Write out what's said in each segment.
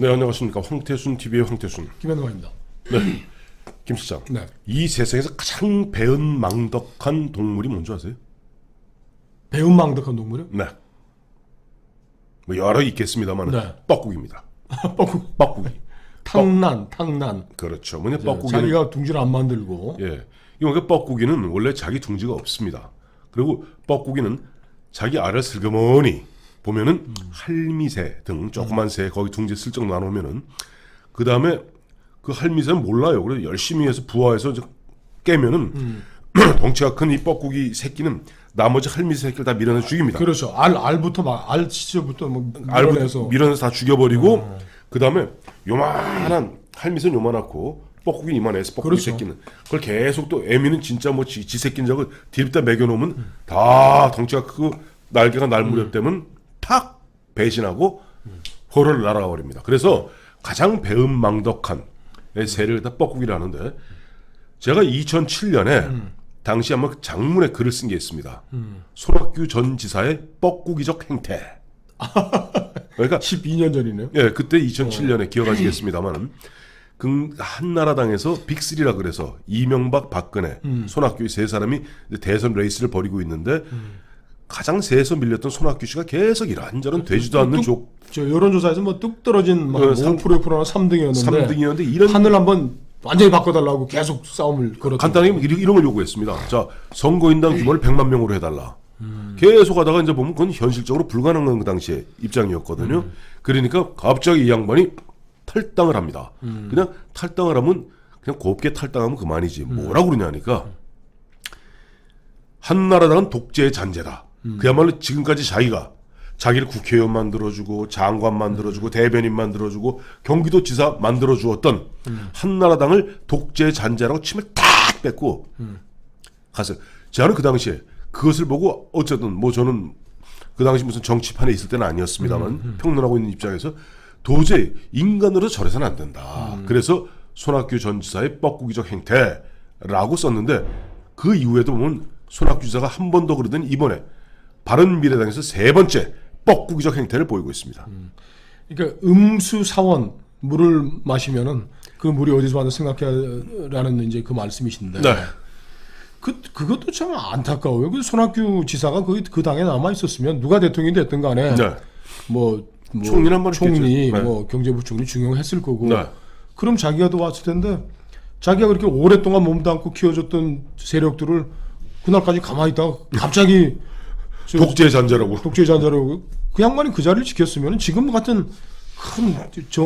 네, 안녕하십니까. 황태순 TV의 황태순. 김현광입니다. 네, 김 실장. 네. 이 세상에서 가장 배은망덕한 동물이 뭔지 아세요? 배은망덕한 동물이요? 네. 뭐 여러 있겠습니다만 네. 뻐꾸기입니다. 뻐꾸기. 뻐꾸기. 탕난. 그렇죠. 뭐냐 네, 뻐꾸기는 자기가 둥지를 안 만들고. 예. 이거 뻐꾸기는 원래 자기 둥지가 없습니다. 그리고 뻐꾸기는 자기 알을 슬그머니 보면은 할미새 등 조그만 새 거기 둥지 슬쩍 나누면은 그 다음에 그 할미새는 몰라요. 그래서 열심히 해서 부화해서 이제 깨면은 덩치가 큰 이 뻐꾸기 새끼는 나머지 할미새 새끼를 다 밀어내 죽입니다. 그렇죠. 알부터 막 알 시절부터 뭐 알부터 밀어내서. 밀어내서 다 죽여버리고 그 다음에 요만한 할미새는 요만하고 뻐꾸기는 이만해서 뻐꾸기 그렇죠. 새끼는 그걸 계속 또 애미는 진짜 뭐 지 새끼인 적을 뒤에다 매겨놓으면 다 덩치가 크고 날개가 날 무렵 되면 탁 배신하고 호를 날아가 버립니다. 그래서 가장 배은망덕한 새를 다 뻐꾸기를 하는데 제가 2007년에 당시 한번 장문에 글을 쓴 게 있습니다. 손학규 전 지사의 뻐꾸기적 행태. 그러니까 12년 전이네요. 예, 그때 2007년에 기억하시겠습니다만 한나라당에서 빅3라 그래서 이명박, 박근혜, 손학규 세 사람이 대선 레이스를 벌이고 있는데 가장 세에서 밀렸던 손학규 씨가 계속 이런저런 되지도 않는 저 여론조사에서 뭐 뚝 떨어진 막 5%, 6%나 3등이었는데 3등이었는데 이런 판을 한번 완전히 바꿔달라고 계속 싸움을 걸었죠. 간단하게 이런 걸 요구했습니다. 자, 선거인단 규모를 100만 명으로 해달라. 계속 하다가 이제 보면 그건 현실적으로 불가능한 그 당시에 입장이었거든요. 그러니까 갑자기 이 양반이 탈당을 합니다. 그냥 탈당을 하면 그냥 곱게 탈당하면 그만이지. 뭐라고 그러냐니까 한나라당은 독재의 잔재다. 그야말로 지금까지 자기를 국회의원 만들어주고 장관 만들어주고 대변인 만들어주고 경기도 지사 만들어주었던 한나라당을 독재의 잔재라고 침을 딱 뱉고 갔어요. 저는 그 당시에 그것을 보고 어쨌든 뭐 저는 그 당시 무슨 정치판에 있을 때는 아니었습니다만 평론하고 있는 입장에서 도저히 인간으로 저래서는 안 된다. 그래서 손학규 전 지사의 뻐꾸기적 행태라고 썼는데 그 이후에도 보면 손학규 지사가 한 번 더 그러더니 이번에 바른미래당에서 세 번째 뻐꾸기적 행태를 보이고 있습니다. 그러니까 음수 사원 물을 마시면은 그 물이 어디서 왔는지 생각해라는 이제 그 말씀이신데. 네. 그것도 참 안타까워요. 그 손학규 지사가 그 당에 남아 있었으면 누가 대통령이 됐든 간에 네. 뭐 총리는 한번 총리, 했겠죠. 네. 뭐 경제부총리 중용했을 거고. 네. 그럼 자기가 또 왔을 텐데 자기가 그렇게 오랫동안 몸담고 키워줬던 세력들을 그날까지 가만히 있다가 갑자기 독재 잔재라고. 독재 잔자라고 그 양반이 그 자리를 지켰으면 지금 같은 큰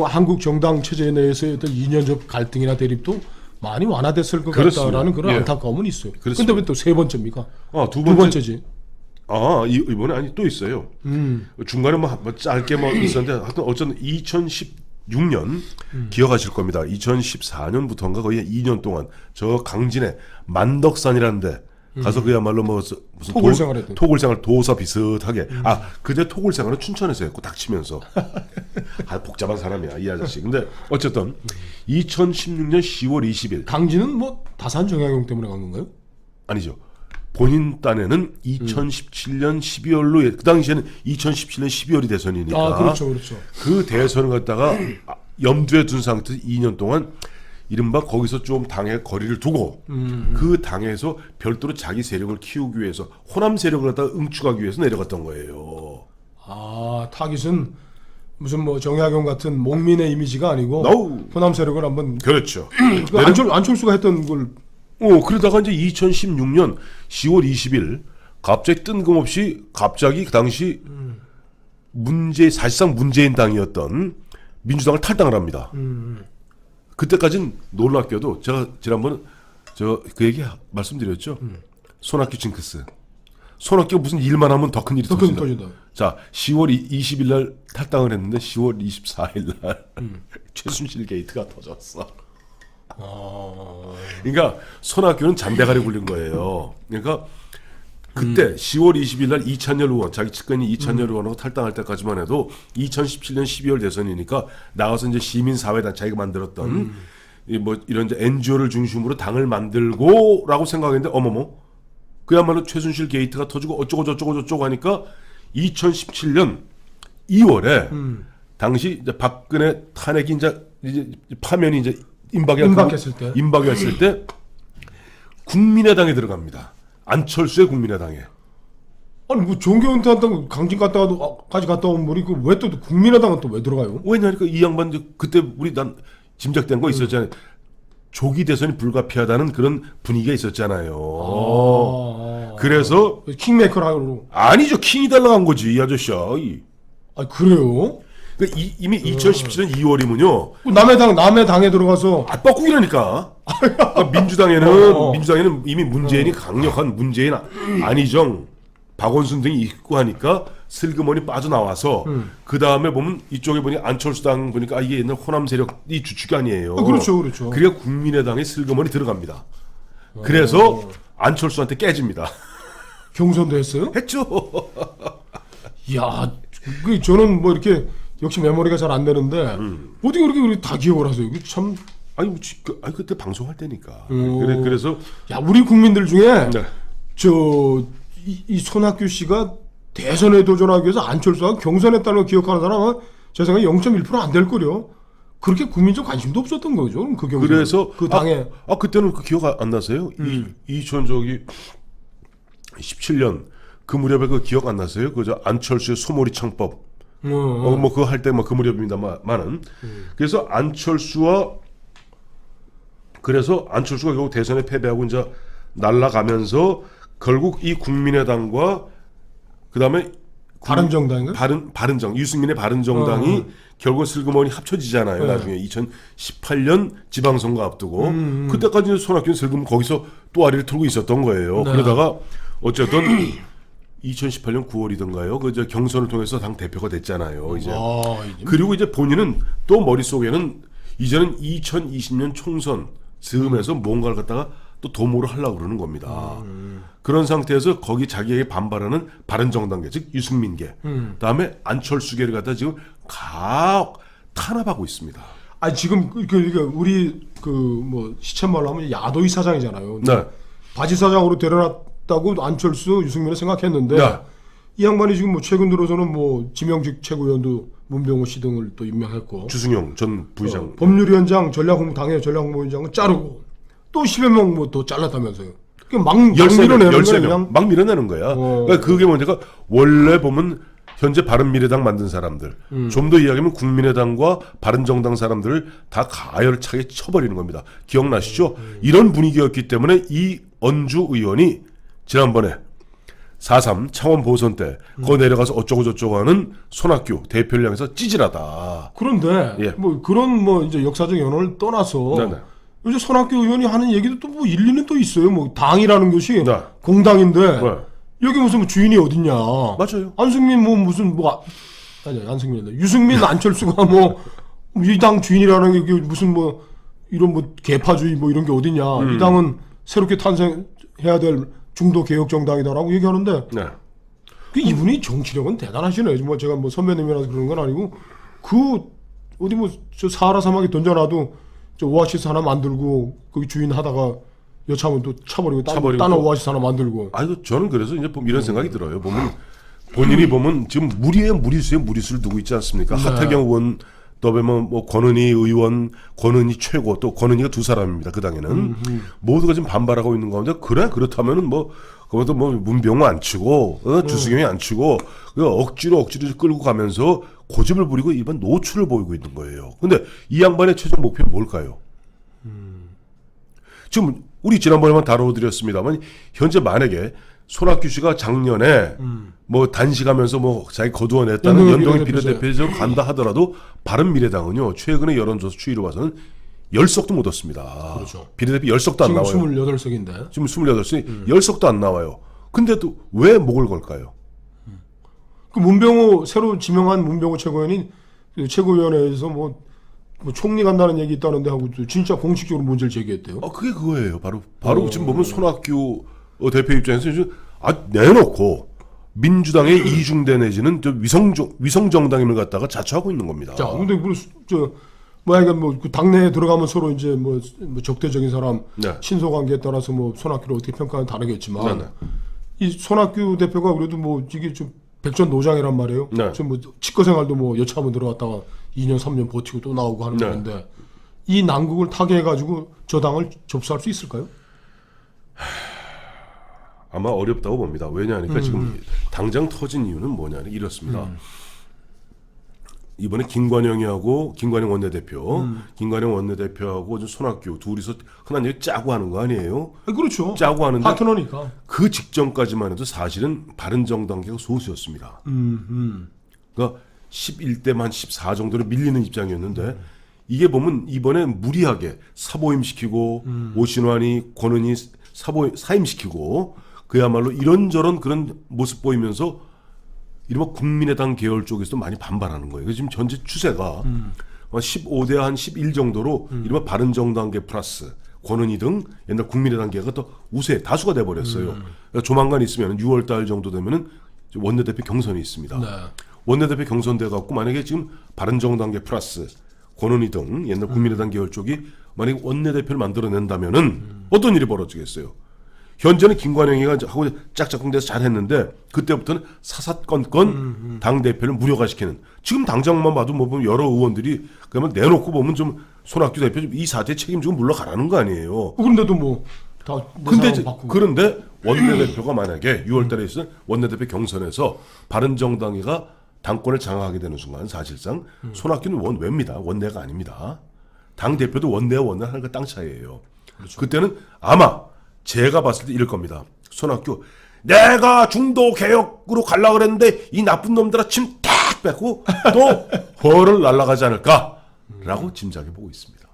한국 정당 체제 내에서의 어떤 이념적 갈등이나 대립도 많이 완화됐을 것 그렇습니다. 같다라는 그런 예. 안타까움은 있어요. 그렇습니다. 근데 왜 또 세 번째입니까? 두 두 번째지. 이번에 아니 또 있어요. 중간에 뭐 짧게 뭐 있었는데 하여튼 어쨌든 2016년 기억하실 겁니다. 2014년부터인가 거의 2년 동안 저 강진의 만덕산이라는 데 가서 그야말로 뭐 무슨 토굴 생활했던. 토굴 생활 도사 비슷하게 그때 토굴 생활은 춘천에서 했고 닥치면서 복잡한 사람이야 이 아저씨. 근데 어쨌든 2016년 10월 20일 강진은 뭐 다산 정약용 때문에 간 건가요? 아니죠. 본인 딴에는 2017년 12월로 그 당시에는 2017년 12월이 대선이니까 그렇죠. 그 대선을 갖다가 염두에 둔 상태에서 2년 동안 이른바 거기서 좀 당의 거리를 두고 그 당에서 별도로 자기 세력을 키우기 위해서 호남 세력을 갖다가 응축하기 위해서 내려갔던 거예요. 타깃은 무슨 뭐 정약용 같은 목민의 이미지가 아니고 No. 호남 세력을 한번 그렇죠. 그 안철수가 했던 걸 그러다가 이제 2016년 10월 20일 갑자기 뜬금없이 그 당시 사실상 문재인 당이었던 민주당을 탈당을 합니다. 그때까지는 놀랍게도 제가 지난번에 그 얘기 말씀드렸죠. 손학규 징크스. 손학규가 무슨 일만 하면 더 큰 일이 터진다. 자, 10월 20일 날 탈당을 했는데 10월 24일 날 최순실 게이트가 터졌어. 그러니까 손학규는 잔대가리 굴린 거예요. 그러니까 그때 10월 20일 날 이찬열 의원, 자기 측근이 이찬열 의원하고 탈당할 때까지만 해도 2017년 12월 대선이니까 나와서 이제 시민사회단 자기가 만들었던 뭐 이런 이제 NGO를 중심으로 당을 만들고라고 생각했는데 어머머 그야말로 최순실 게이트가 터지고 어쩌고 저쩌고 하니까 2017년 2월에 당시 이제 박근혜 탄핵이 이제 파면이 이제 임박했을 때. 임박했을 때 국민의당에 들어갑니다. 안철수의 국민의당에. 아니 뭐 종교운동 한다고 강진 까지 갔다 온 분이 그 왜 또 국민의당은 또 왜 들어가요? 왜냐니까 이 양반 그때 난 짐작된 거 있었잖아요. 조기 대선이 불가피하다는 그런 분위기가 있었잖아요. 그래서 킹메이커라고. 아니죠. 킹이 달라간 거지 이 아저씨야. 아 그래요? 그러니까 이미 2017년 2월이면요. 남의 당에 들어가서 뻐꾸기라니까. 그러니까 민주당에는 이미 문재인이 강력한 문재인 안희정 박원순 등이 있고 하니까 슬그머니 빠져나와서 그 다음에 보면 이쪽에 보니 안철수당 보니까 이게 옛날 호남 세력이 주축이 아니에요. 그렇죠. 그러니까 국민의당에 슬그머니 들어갑니다. 그래서 안철수한테 깨집니다. 경선도 했어요? 했죠. 이야, 저는 뭐 이렇게 역시 메모리가 잘 안 되는데 어떻게 그렇게 다 기억을 하세요? 참. 아니 그때 방송할 때니까. 그래서 야 우리 국민들 중에 네. 이 손학규 씨가 대선에 도전하기 위해서 안철수가 경선했다는 걸 기억하는 사람은 제 생각에 0.1% 안 될 거요. 그렇게 국민적 관심도 없었던 거죠. 그 경선. 그래서 그 당에 그때는 그 기억 안 나세요? 2017년 그 무렵에 그 기억 안 나세요? 그저 안철수의 소몰이 창법. 뭐 그거 할 때 뭐 그 무렵입니다만은. 그래서 안철수가 결국 대선에 패배하고 이제 날아가면서 결국 이 국민의당과 그다음에 바른정당인가? 바른정 유승민의 바른정당이 결국 슬그머니 합쳐지잖아요. 네. 나중에 2018년 지방선거 앞두고 그때까지는 손학규는 슬금 거기서 또아리를 틀고 있었던 거예요. 네. 그러다가 어쨌든 2018년 9월이던가요. 그 경선을 통해서 당 대표가 됐잖아요. 이제 그리고 이제 본인은 또 머릿속에는 이제는 2020년 총선 즈음에서 뭔가를 갖다가 또 도모를 하려고 그러는 겁니다. 그런 상태에서 거기 자기에게 반발하는 바른정당계, 즉 유승민계, 그다음에 안철수계를 갖다 지금 탄압하고 있습니다. 아 지금 우리 뭐 시쳇말로 하면 야도이 사장이잖아요. 네. 바지 사장으로 데려놨다고 안철수, 유승민을 생각했는데 네. 이 양반이 지금 뭐 최근 들어서는 뭐 지명직 최고위원도 문병호 씨 등을 또 임명했고 주승용 전 부의장, 법률위원장 당의 전략홍보위원장은 자르고 또 10여 명 뭐 또 잘랐다면서요. 막 13명 막 밀어내는 거야. 그러니까 그게 뭐냐면 원래 보면 현재 바른미래당 만든 사람들, 좀 더 이야기하면 국민의당과 바른정당 사람들을 다 가열차게 쳐버리는 겁니다. 기억나시죠? 이런 분위기였기 때문에 이 언주 의원이 지난번에 4.3 창원 보선 때 거기 내려가서 어쩌고 저쩌고 하는 손학규 대표를 향해서 찌질하다. 그런데 예. 뭐 그런 뭐 이제 역사적 연원을 떠나서 네네. 요즘 손학규 의원이 하는 얘기도 또 뭐 일리는 또 있어요. 뭐 당이라는 것이 네. 공당인데 네. 여기 무슨 뭐 주인이 어딨냐. 맞아요. 안승민 뭐 무슨 아니 안승민이다. 유승민 안철수가 뭐 이 당 주인이라는 게 무슨 뭐 이런 뭐 개파주의 뭐 이런 게 어딨냐. 이 당은 새롭게 탄생해야 될 중도 개혁 정당이다라고 얘기하는데 네. 이분이 정치력은 대단하시네요. 뭐 제가 뭐 선배님이라서 그런 건 아니고 그 어디 뭐 저 사하라 사막에 던져놔도 저 오아시스 하나 만들고 거기 주인 하다가 여차하면 또 차버리고 딴 오아시스 하나 만들고. 아니 저는 그래서 이제 이런 생각이 들어요. 보면 본인이 보면 지금 무리수에 무리수를 두고 있지 않습니까? 네. 하태경 의원 또 보면 뭐 권은희 의원, 권은희 최고 또 권은희가 두 사람입니다. 그 당에는 모두가 지금 반발하고 있는 가운데 그렇다면은 뭐 그것도 뭐 문병호 안 치고 주승용이 안 치고 억지로 끌고 가면서 고집을 부리고 일반 노출을 보이고 있는 거예요. 근데 이 양반의 최종 목표는 뭘까요? 지금 우리 지난번에만 다뤄드렸습니다만 현재 만약에 손학규 씨가 작년에 뭐 단식하면서 뭐 자기 거두어냈다는 연동형 비례대표로 간다 하더라도 바른미래당은요 최근에 여론조사 추이로 봐서는 10석도 못 얻습니다. 그렇죠. 비례대표 10석도 안 나와요. 지금 28석인데. 지금 28석, 10석도 안 나와요. 근데도 왜 목을 걸까요? 그 문병호 새로 지명한 문병호 최고위원이 그 최고위원회에서 뭐 총리 간다는 얘기 있다는데 하고 진짜 공식적으로 문제를 제기했대요. 그게 그거예요. 바로 지금 보면 손학규 대표 입장에서 내놓고 민주당의 이중대 내지는 저 위성 정당임을 갖다가 자처하고 있는 겁니다. 자, 근데 그 당내에 들어가면 서로 이제 뭐 적대적인 사람 네. 신소 관계에 따라서 뭐 손학규를 어떻게 평가하는 다르겠지만 네. 이 손학규 대표가 그래도 뭐 이게 좀 백전 노장이란 말이에요. 네. 뭐 치과 생활도 뭐 여차하면 들어갔다가 2년 3년 버티고 또 나오고 하는 네. 건데 이 난국을 타개해가지고 저 당을 접수할 수 있을까요? 아마 어렵다고 봅니다. 왜냐하니까 지금 당장 터진 이유는 뭐냐면 이렇습니다. 이번에 김관영 원내대표하고 손학규 둘이서 흔한 얘기 짜고 하는 거 아니에요? 그렇죠. 짜고 하는데 파트너니까. 그 직전까지만 해도 사실은 바른정당계가 소수였습니다. 그러니까 11대만 14 정도로 밀리는 입장이었는데 이게 보면 이번에 무리하게 사보임시키고 오신환이 권은희 사임시키고 그야말로 이런저런 그런 모습 보이면서 이른바 국민의당 계열 쪽에서도 많이 반발하는 거예요. 지금 현재 추세가 15대 한 11 정도로 이른바 바른정당계 플러스 권은희 등 옛날 국민의당계가 또 우세 다수가 돼버렸어요. 그러니까 조만간 있으면 6월달 정도 되면은 원내대표 경선이 있습니다. 네. 원내대표 경선돼 갖고 만약에 지금 바른정당계 플러스 권은희 등 옛날 국민의당 계열 쪽이 만약에 원내대표를 만들어낸다면은 어떤 일이 벌어지겠어요? 현재는 김관영이가 하고 짝짝꿍돼서 잘했는데 그때부터는 사사건건 당 대표를 무력화시키는. 지금 당장만 봐도 뭐 보면 여러 의원들이 그러면 내놓고 보면 좀 손학규 대표 이 사태 책임지고 물러가라는 거 아니에요. 그런데도 뭐다 그런데 원내대표가 만약에 6월달에 있은 원내대표 경선에서 바른정당이가 당권을 장악하게 되는 순간 사실상 손학규는 원외입니다. 원내가 아닙니다. 당 대표도 원내와 원내 하는 거 땅 차이예요. 그렇죠. 그때는 아마 제가 봤을 때 이럴 겁니다. 손학규 내가 중도 개혁으로 갈라 그랬는데 이 나쁜 놈들아 침 탁 뺏고 또 벌을 날아가지 않을까라고 짐작해 보고 있습니다.